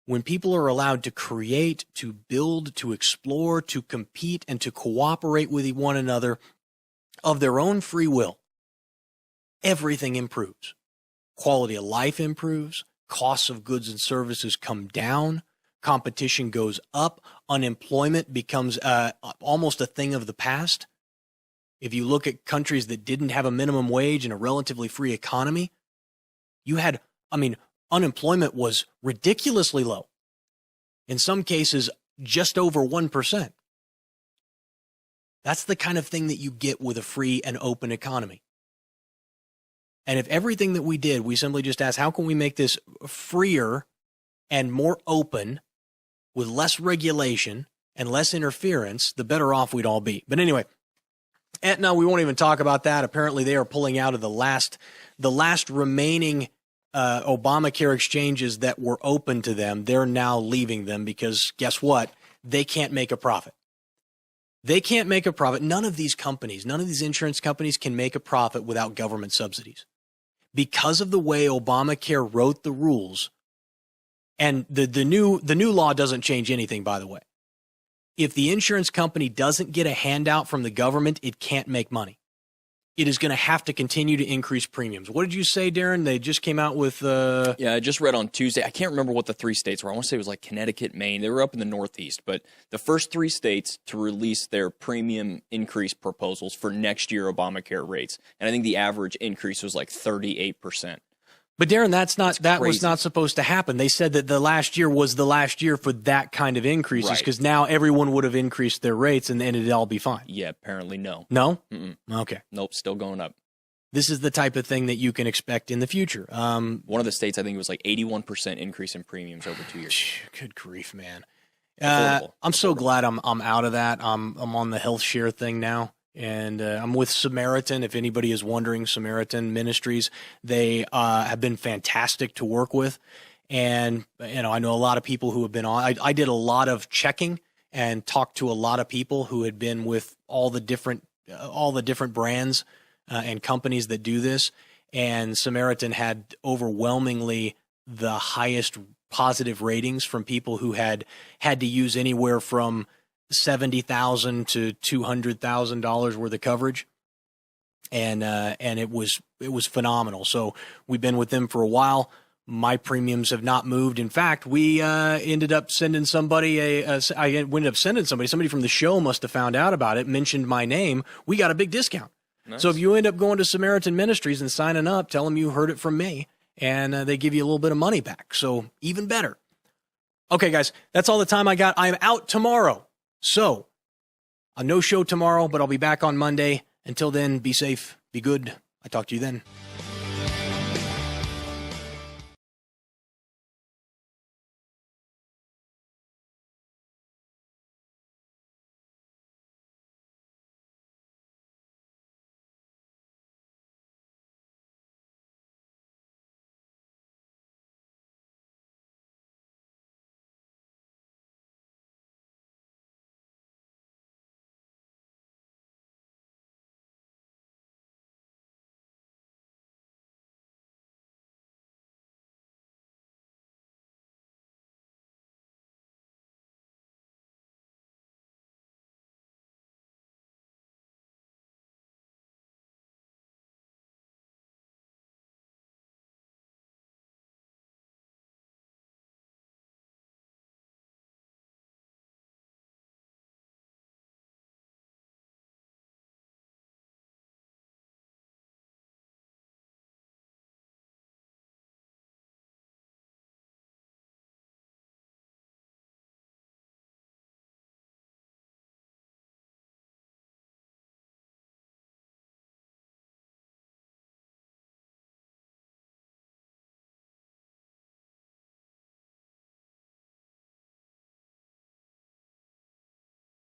when people are allowed to create, to build, to explore, to compete, and to cooperate with one another of their own free will, everything improves. Quality of life improves. Costs of goods and services come down. Competition goes up. Unemployment becomes almost a thing of the past. If you look at countries that didn't have a minimum wage and a relatively free economy, unemployment was ridiculously low. In some cases, just over 1%. That's the kind of thing that you get with a free and open economy. And if everything that we did, we simply just asked, how can we make this freer and more open with less regulation and less interference, the better off we'd all be. But anyway, Aetna, we won't even talk about that. Apparently they are pulling out of the last remaining Obamacare exchanges that were open to them. They're now leaving them because guess what? They can't make a profit. They can't make a profit. None of these companies, none of these insurance companies can make a profit without government subsidies. Because of the way Obamacare wrote the rules, and the new law doesn't change anything, by the way. If the insurance company doesn't get a handout from the government, it can't make money. It is going to have to continue to increase premiums. What did you say, Darren? They just came out with... Yeah, I just read on Tuesday. I can't remember what the 3 states were. I want to say it was like Connecticut, Maine. They were up in the Northeast. But the first 3 states to release their premium increase proposals for next year Obamacare rates. And I think the average increase was like 38%. But Darren, that was not supposed to happen. They said that the last year was the last year for that kind of increases because now everyone would have increased their rates and it'd all be fine. Yeah, apparently no. No? Mm-mm. Okay. Nope, still going up. This is the type of thing that you can expect in the future. One of the states, I think it was like 81% increase in premiums over 2 years. Good grief, man. I'm so glad I'm out of that. I'm on the health share thing now. And I'm with Samaritan. If anybody is wondering, Samaritan Ministries, they have been fantastic to work with. And, I know a lot of people who have been on. I did a lot of checking and talked to a lot of people who had been with all the different brands and companies that do this. And Samaritan had overwhelmingly the highest positive ratings from people who had to use anywhere from $70,000 to $200,000 worth of coverage, and it was phenomenal. So we've been with them for a while. My premiums have not moved. In fact, we ended up sending somebody somebody from the show must have found out about it, mentioned my name. We got a big discount. Nice. So if you end up going to Samaritan Ministries and signing up, tell them you heard it from me, and they give you a little bit of money back. So even better. Okay, guys, that's all the time I got. I'm out tomorrow. So, a no show tomorrow, but I'll be back on Monday. Until then, be safe, be good. I'll talk to you then.